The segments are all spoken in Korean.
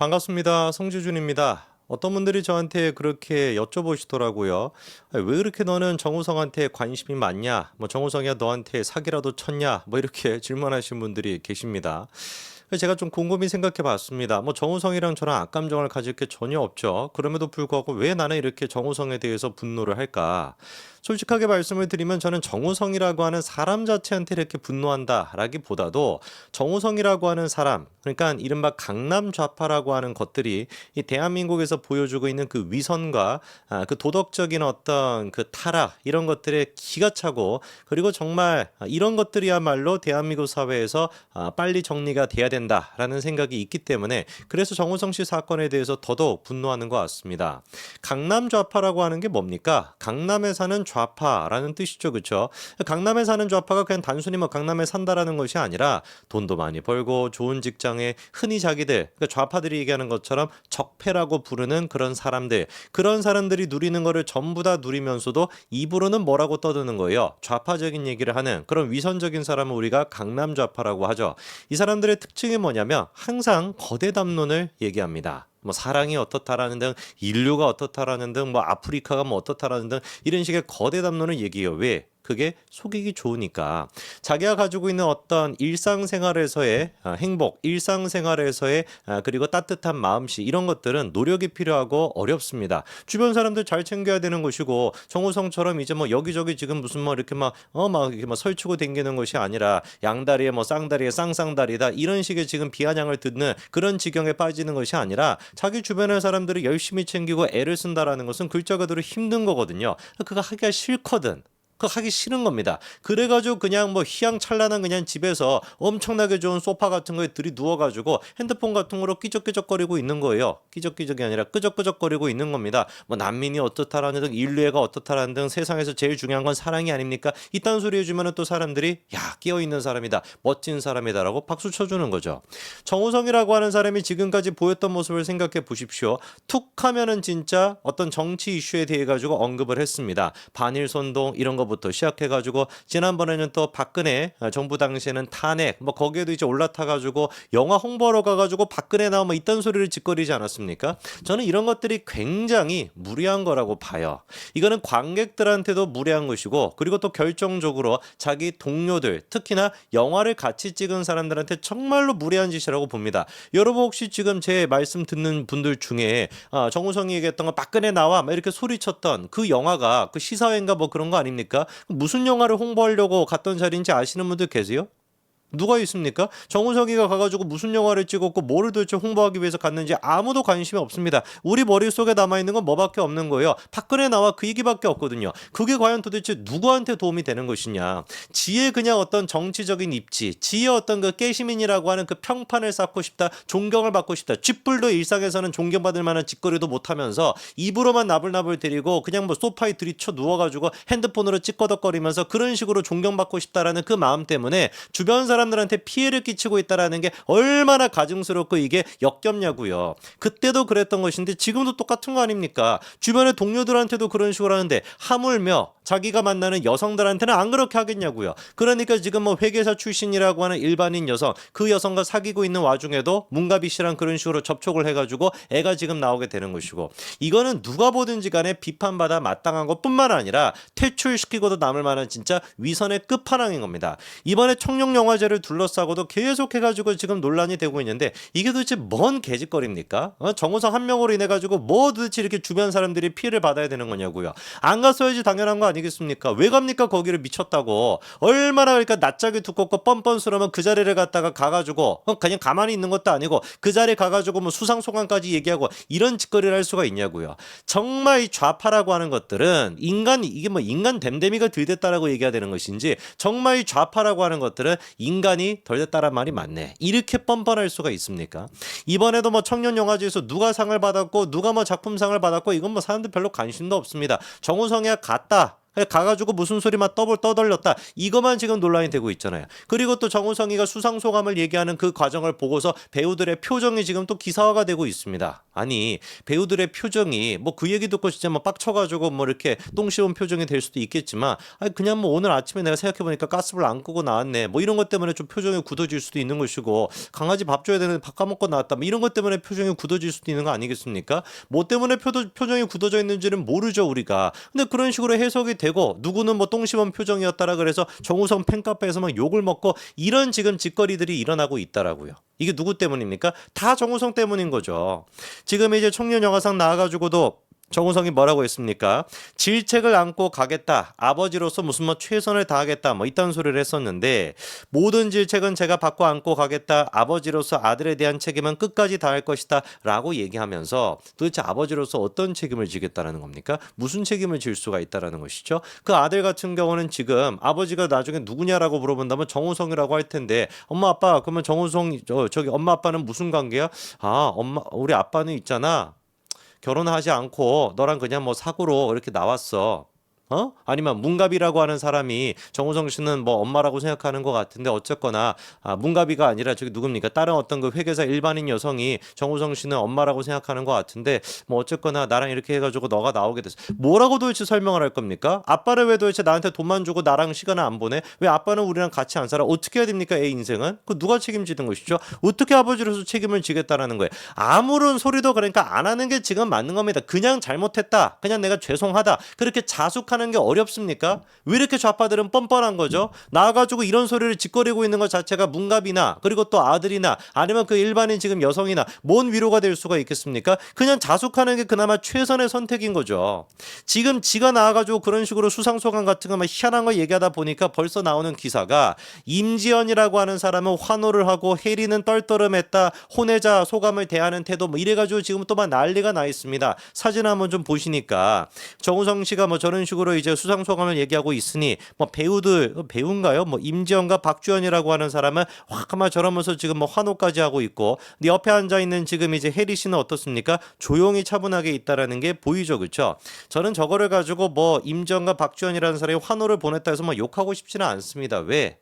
반갑습니다. 성지준입니다. 어떤 분들이 저한테 그렇게 여쭤보시더라고요. 왜 그렇게 너는 정우성한테 관심이 많냐? 뭐 정우성이야 너한테 사기라도 쳤냐? 뭐 이렇게 질문하신 분들이 계십니다. 그래서 제가 좀 곰곰이 생각해 봤습니다. 뭐 정우성이랑 저랑 악감정을 가질 게 전혀 없죠. 그럼에도 불구하고 왜 나는 이렇게 정우성에 대해서 분노를 할까? 솔직하게 말씀을 드리면 저는 정우성이라고 하는 사람 자체한테 이렇게 분노한다라기보다도 정우성이라고 하는 사람, 그러니까 이른바 강남 좌파라고 하는 것들이 이 대한민국에서 보여주고 있는 그 위선과 그 도덕적인 어떤 그 타락 이런 것들에 기가 차고, 그리고 정말 이런 것들이야말로 대한민국 사회에서 빨리 정리가 돼야 된다라는 생각이 있기 때문에, 그래서 정우성 씨 사건에 대해서 더더욱 분노하는 것 같습니다. 강남 좌파라고 하는 게 뭡니까? 강남에 사는 좌파라는 뜻이죠, 그렇죠? 강남에 사는 좌파가 그냥 단순히 뭐 강남에 산다라는 것이 아니라 돈도 많이 벌고 좋은 직장에, 흔히 자기들, 그러니까 좌파들이 얘기하는 것처럼 적폐라고 부르는 그런 사람들이 누리는 거를 전부 다 누리면서도 입으로는 뭐라고 떠드는 거예요? 좌파적인 얘기를 하는 그런 위선적인 사람을 우리가 강남 좌파라고 하죠. 이 사람들의 특징이 뭐냐면 항상 거대 담론을 얘기합니다. 뭐 사랑이 어떻다라는 등, 인류가 어떻다라는 등, 뭐 아프리카가 뭐 어떻다라는 등 이런 식의 거대 담론을 얘기해요. 왜? 그게 속이기 좋으니까. 자기가 가지고 있는 어떤 일상생활에서의 행복, 일상생활에서의 그리고 따뜻한 마음씨, 이런 것들은 노력이 필요하고 어렵습니다. 주변 사람들 잘 챙겨야 되는 것이고, 정우성처럼 이제 뭐 여기저기 지금 무슨 뭐 이렇게 막 이렇게 막 설치고 댕기는 것이 아니라 양다리에 뭐 쌍다리에 쌍쌍다리다 이런 식의 지금 비아냥을 듣는 그런 지경에 빠지는 것이 아니라, 자기 주변의 사람들을 열심히 챙기고 애를 쓴다라는 것은 글자 그대로 힘든 거거든요. 그거 하기가 싫거든. 그거 하기 싫은 겁니다. 그래가지고 그냥 뭐 휘황찬란한 그냥 집에서 엄청나게 좋은 소파 같은 거에 들이 누워가지고 핸드폰 같은 거로 끼적끼적거리고 있는 거예요. 끼적끼적이 아니라 끄적끄적거리고 있는 겁니다. 뭐 난민이 어떻다라는 등, 인류애가 어떻다라는 등, 세상에서 제일 중요한 건 사랑이 아닙니까? 이딴 소리 해주면 또 사람들이 야, 깨어있는 사람이다, 멋진 사람이다라고 박수 쳐주는 거죠. 정우성이라고 하는 사람이 지금까지 보였던 모습을 생각해 보십시오. 툭 하면은 진짜 어떤 정치 이슈에 대해 가지고 언급을 했습니다. 반일선동 이런 거부터 시작해가지고, 지난번에는 또 박근혜 정부 당시에는 탄핵, 뭐 거기에도 이제 올라타가지고 영화 홍보하러 가가지고 박근혜 나오면 이딴 소리를 짓거리지 않았습니까? 저는 이런 것들이 굉장히 무리한 거라고 봐요. 이거는 관객들한테도 무리한 것이고, 그리고 또 결정적으로 자기 동료들, 특히나 영화를 같이 찍은 사람들한테 정말로 무리한 짓이라고 봅니다. 여러분 혹시 지금 제 말씀 듣는 분들 중에 정우성이 얘기했던 거 박근혜 나와 막 이렇게 소리쳤던 그 영화가 그 시사회인가 뭐 그런 거 아닙니까? 무슨 영화를 홍보하려고 갔던 자리인지 아시는 분들 계세요? 누가 있습니까? 정우성이가 가가지고 무슨 영화를 찍었고 뭐를 도대체 홍보하기 위해서 갔는지 아무도 관심이 없습니다. 우리 머릿속에 남아있는 건 뭐밖에 없는 거예요. 박근혜 나와 그 얘기밖에 없거든요. 그게 과연 도대체 누구한테 도움이 되는 것이냐. 지의 그냥 어떤 정치적인 입지, 지의 어떤 그 깨시민이라고 하는 그 평판을 쌓고 싶다, 존경을 받고 싶다. 쥐뿔도 일상에서는 존경받을 만한 짓거리도 못하면서 입으로만 나불나불 대리고 그냥 뭐 소파에 들이쳐 누워가지고 핸드폰으로 찌꺼덕거리면서 그런 식으로 존경받고 싶다라는 그 마음 때문에 주변 사람들한테 피해를 끼치고 있다라는 게 얼마나 가증스럽고 이게 역겹냐고요. 그때도 그랬던 것인데 지금도 똑같은 거 아닙니까? 주변의 동료들한테도 그런 식으로 하는데 하물며 자기가 만나는 여성들한테는 안 그렇게 하겠냐고요. 그러니까 지금 뭐 회계사 출신이라고 하는 일반인 여성, 그 여성과 사귀고 있는 와중에도 문가비 씨랑 그런 식으로 접촉을 해가지고 애가 지금 나오게 되는 것이고, 이거는 누가 보든지 간에 비판받아 마땅한 것뿐만 아니라 퇴출시키고도 남을 만한 진짜 위선의 끝판왕인 겁니다. 이번에 청룡영화제를 둘러싸고도 계속해가지고 지금 논란이 되고 있는데, 이게 도대체 뭔 개짓거리입니까? 정우성 한 명으로 인해가지고 뭐 도대체 이렇게 주변 사람들이 피해를 받아야 되는 거냐고요. 안 갔어야지 당연한 거 아니겠습니까? 왜 갑니까? 거기를 미쳤다고. 얼마나 그러니까 낯짝이 두껍고 뻔뻔스러우면 그 자리를 갔다가 가가지고 그냥 가만히 있는 것도 아니고 그 자리에 가가지고 뭐 수상소감까지 얘기하고 이런 짓거리를 할 수가 있냐고요. 정말 이 좌파라고 하는 것들은 이게 뭐 인간 댐댐이가 덜 됐다라고 얘기해야 되는 것인지, 정말 이 좌파라고 하는 것들은 인간이 덜 됐다란 말이 맞네. 이렇게 뻔뻔할 수가 있습니까? 이번에도 뭐 청년영화제에서 누가 상을 받았고 누가 뭐 작품상을 받았고 이건 뭐 사람들 별로 관심도 없습니다. 정우성이야 갔다. 가가지고 무슨 소리만 떠돌렸다. 이것만 지금 논란이 되고 있잖아요. 그리고 또 정우성이가 수상소감을 얘기하는 그 과정을 보고서 배우들의 표정이 지금 또 기사화가 되고 있습니다. 아니 배우들의 표정이 뭐 그 얘기 듣고 진짜 뭐 빡쳐가지고 뭐 이렇게 똥 씌운 표정이 될 수도 있겠지만 아니 그냥 뭐 오늘 아침에 내가 생각해보니까 가스불 안 끄고 나왔네 뭐 이런 것 때문에 좀 표정이 굳어질 수도 있는 것이고 강아지 밥 줘야 되는데 밥 까먹고 나왔다 뭐 이런 것 때문에 표정이 굳어질 수도 있는 거 아니겠습니까? 뭐 때문에 표정이 굳어져 있는지는 모르죠 우리가. 근데 그런 식으로 해석이 되고 누구는 뭐 똥 씹은 표정이었다라 그래서 정우성 팬카페에서 막 욕을 먹고 이런 지금 짓거리들이 일어나고 있다라고요. 이게 누구 때문입니까? 다 정우성 때문인 거죠. 지금 이제 청년 영화상 나와가지고도 정우성이 뭐라고 했습니까? 질책을 안고 가겠다. 아버지로서 무슨 뭐 최선을 다하겠다. 뭐 이딴 소리를 했었는데 모든 질책은 제가 받고 안고 가겠다. 아버지로서 아들에 대한 책임은 끝까지 다할 것이다. 라고 얘기하면서 도대체 아버지로서 어떤 책임을 지겠다라는 겁니까? 무슨 책임을 질 수가 있다라는 것이죠. 그 아들 같은 경우는 지금 아버지가 나중에 누구냐라고 물어본다면 정우성이라고 할 텐데 엄마 아빠 그러면 정우성 저기 엄마 아빠는 무슨 관계야? 아 엄마 우리 아빠는 있잖아. 결혼하지 않고 너랑 그냥 뭐 사고로 이렇게 나왔어. 아니면 문갑이라고 하는 사람이 정우성 씨는 뭐 엄마라고 생각하는 것 같은데 어쨌거나 문갑이가 아니라 저기 누굽니까? 다른 어떤 그 회계사 일반인 여성이 정우성 씨는 엄마라고 생각하는 것 같은데 뭐 어쨌거나 나랑 이렇게 해가지고 너가 나오게 됐어. 뭐라고 도대체 설명을 할 겁니까? 아빠를 왜 도대체 나한테 돈만 주고 나랑 시간을 안 보내? 왜 아빠는 우리랑 같이 안 살아? 어떻게 해야 됩니까? 애 인생은? 그 누가 책임지는 것이죠? 어떻게 아버지로서 책임을 지겠다라는 거예요? 아무런 소리도 그러니까 안 하는 게 지금 맞는 겁니다. 그냥 잘못했다. 그냥 내가 죄송하다. 그렇게 자숙하는 게 어렵습니까? 왜 이렇게 좌파들은 뻔뻔한 거죠? 나와가지고 이런 소리를 짓거리고 있는 것 자체가 문갑이나 그리고 또 아들이나 아니면 그 일반인 지금 여성이나 뭔 위로가 될 수가 있겠습니까? 그냥 자숙하는 게 그나마 최선의 선택인 거죠. 지금 지가 나와가지고 그런 식으로 수상소감 같은 거 막 희한한 거 얘기하다 보니까 벌써 나오는 기사가 임지연이라고 하는 사람은 환호를 하고 혜리는 떨떠름했다. 혼외자 소감을 대하는 태도 뭐 이래가지고 지금 또 막 난리가 나 있습니다. 사진 한번 좀 보시니까 정우성 씨가 뭐 저런 식으로 이제 수상소감을 얘기하고 있으니 뭐 배우인가요? 뭐 임지연과 박주연이라고 하는 사람은 확 저러면서 지금 뭐 환호까지 하고 있고 근데 옆에 앉아 있는 지금 이제 혜리 씨는 어떻습니까? 조용히 차분하게 있다라는 게 보이죠, 그렇죠? 저는 저거를 가지고 뭐 임지연과 박주연이라는 사람이 환호를 보냈다 해서 뭐 욕하고 싶지는 않습니다. 왜?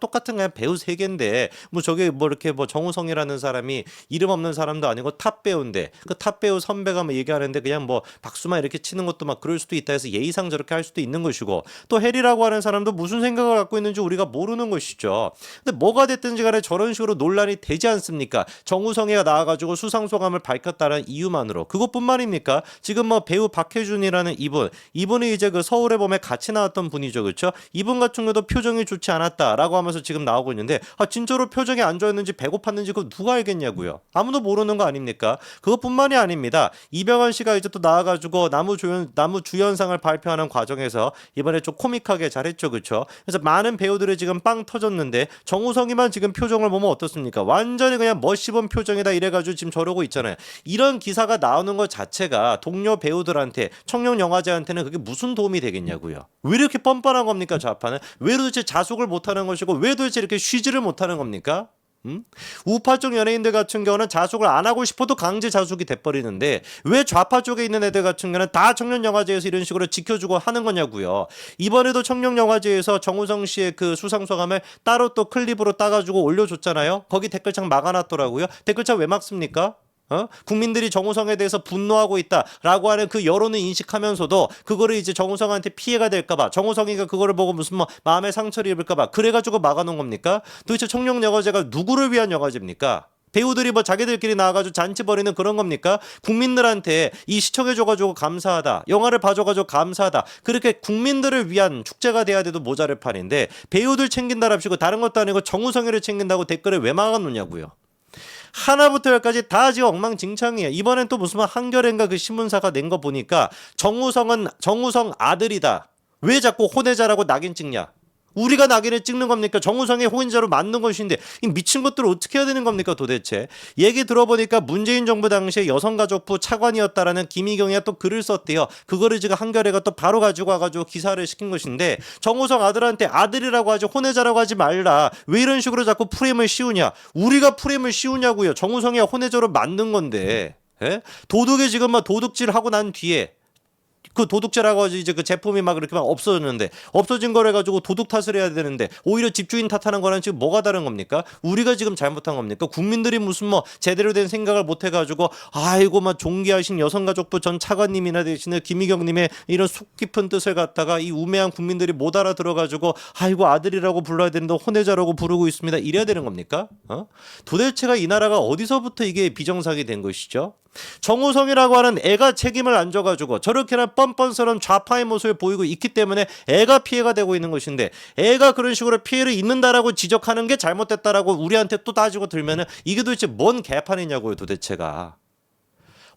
똑같은 그냥 배우 세계인데 뭐 저게 뭐 이렇게 뭐 정우성이라는 사람이 이름 없는 사람도 아니고 탑 배우인데 그 탑 배우 선배가 뭐 얘기하는데 그냥 뭐 박수만 이렇게 치는 것도 막 그럴 수도 있다 해서 예의상 저렇게 할 수도 있는 것이고 또 해리라고 하는 사람도 무슨 생각을 갖고 있는지 우리가 모르는 것이죠. 근데 뭐가 됐든지 간에 저런 식으로 논란이 되지 않습니까? 정우성이가 나와가지고 수상소감을 밝혔다는 이유만으로 그것뿐만입니까? 지금 뭐 배우 박해준이라는 이분이 이제 그 서울의 봄에 같이 나왔던 분이죠, 그렇죠? 이분 같은 경우도 표정이 좋지 않았다라고 하면서 지금 나오고 있는데 진짜로 표정이 안 좋았는지 배고팠는지 그거 누가 알겠냐고요? 아무도 모르는 거 아닙니까? 그것뿐만이 아닙니다. 이병헌 씨가 이제 또 나와가지고 나무 주연상을 발표하는 과정에서 이번에 좀 코믹하게 잘했죠, 그렇죠? 그래서 많은 배우들이 지금 빵 터졌는데 정우성이만 지금 표정을 보면 어떻습니까? 완전히 그냥 멋씹은 표정이다 이래가지고 지금 저러고 있잖아요. 이런 기사가 나오는 것 자체가 동료 배우들한테 청룡 영화제한테는 그게 무슨 도움이 되겠냐고요. 왜 이렇게 뻔뻔한 겁니까 좌파는? 왜 도대체 자숙을 못하는 것이고 왜 도대체 이렇게 쉬지를 못하는 겁니까? 우파 쪽 연예인들 같은 경우는 자숙을 안 하고 싶어도 강제 자숙이 돼버리는데 왜 좌파 쪽에 있는 애들 같은 경우는 다 청년영화제에서 이런 식으로 지켜주고 하는 거냐고요. 이번에도 청년영화제에서 정우성 씨의 그 수상소감을 따로 또 클립으로 따가지고 올려줬잖아요. 거기 댓글창 막아놨더라고요. 댓글창 왜 막습니까? 국민들이 정우성에 대해서 분노하고 있다라고 하는 그 여론을 인식하면서도 그거를 이제 정우성한테 피해가 될까봐 정우성이가 그거를 보고 무슨 뭐 마음의 상처를 입을까봐 그래가지고 막아놓은 겁니까? 도대체 청룡영화제가 누구를 위한 영화제입니까? 배우들이 뭐 자기들끼리 나와가지고 잔치 벌이는 그런 겁니까? 국민들한테 이 시청해줘가지고 감사하다, 영화를 봐줘가지고 감사하다, 그렇게 국민들을 위한 축제가 돼야 돼도 모자랄 판인데 배우들 챙긴다랍시고 다른 것도 아니고 정우성이를 챙긴다고 댓글을 왜 막아놓냐고요. 하나부터 열까지 다 지금 엉망진창이에요. 이번엔 또 무슨 한겨레인가 그 신문사가 낸 거 보니까 정우성 아들이다. 왜 자꾸 혼외자라고 낙인 찍냐? 우리가 낙인을 찍는 겁니까? 정우성의 호인자로 맞는 것인데 이 미친 것들을 어떻게 해야 되는 겁니까 도대체? 얘기 들어보니까 문재인 정부 당시에 여성가족부 차관이었다라는 김희경이가 또 글을 썼대요. 그거를 지금 한겨레가 또 바로 가지고 와가지고 기사를 시킨 것인데 정우성 아들한테 아들이라고 하지 혼외자라고 하지 말라. 왜 이런 식으로 자꾸 프레임을 씌우냐? 우리가 프레임을 씌우냐고요. 정우성이 혼외자로 만든 건데. 예? 도둑이 지금 막 도둑질 하고 난 뒤에 그 도둑질하고 이제 그 제품이 막 이렇게 막 없어졌는데 없어진 거를 가지고 도둑 탓을 해야 되는데 오히려 집주인 탓하는 거랑 지금 뭐가 다른 겁니까? 우리가 지금 잘못한 겁니까? 국민들이 무슨 뭐 제대로 된 생각을 못 해가지고 아이고 막 존귀하신 여성가족부 전 차관님이나 되시는 김희경님의 이런 속 깊은 뜻을 갖다가 이 우매한 국민들이 못 알아들어가지고 아이고 아들이라고 불러야 되는데 혼외자라고 부르고 있습니다. 이래야 되는 겁니까? 도대체가 이 나라가 어디서부터 이게 비정상이 된 것이죠? 정우성이라고 하는 애가 책임을 안 져가지고 저렇게나 뻔뻔스러운 좌파의 모습을 보이고 있기 때문에 애가 피해가 되고 있는 것인데 애가 그런 식으로 피해를 입는다라고 지적하는 게 잘못됐다라고 우리한테 또 따지고 들면은 이게 도대체 뭔 개판이냐고요 도대체가.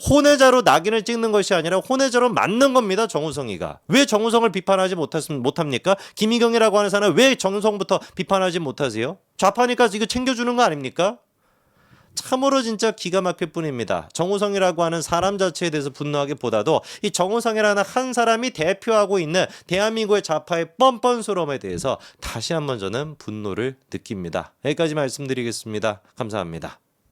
혼외자로 낙인을 찍는 것이 아니라 혼외자로 맞는 겁니다. 정우성이가. 왜 정우성을 비판하지 못합니까? 김희경이라고 하는 사람은 왜 정우성부터 비판하지 못하세요? 좌파니까 이거 챙겨주는 거 아닙니까? 참으로 진짜 기가 막힐 뿐입니다. 정우성이라고 하는 사람 자체에 대해서 분노하기보다도 이 정우성이라는 한 사람이 대표하고 있는 대한민국의 좌파의 뻔뻔스러움에 대해서 다시 한번 저는 분노를 느낍니다. 여기까지 말씀드리겠습니다. 감사합니다.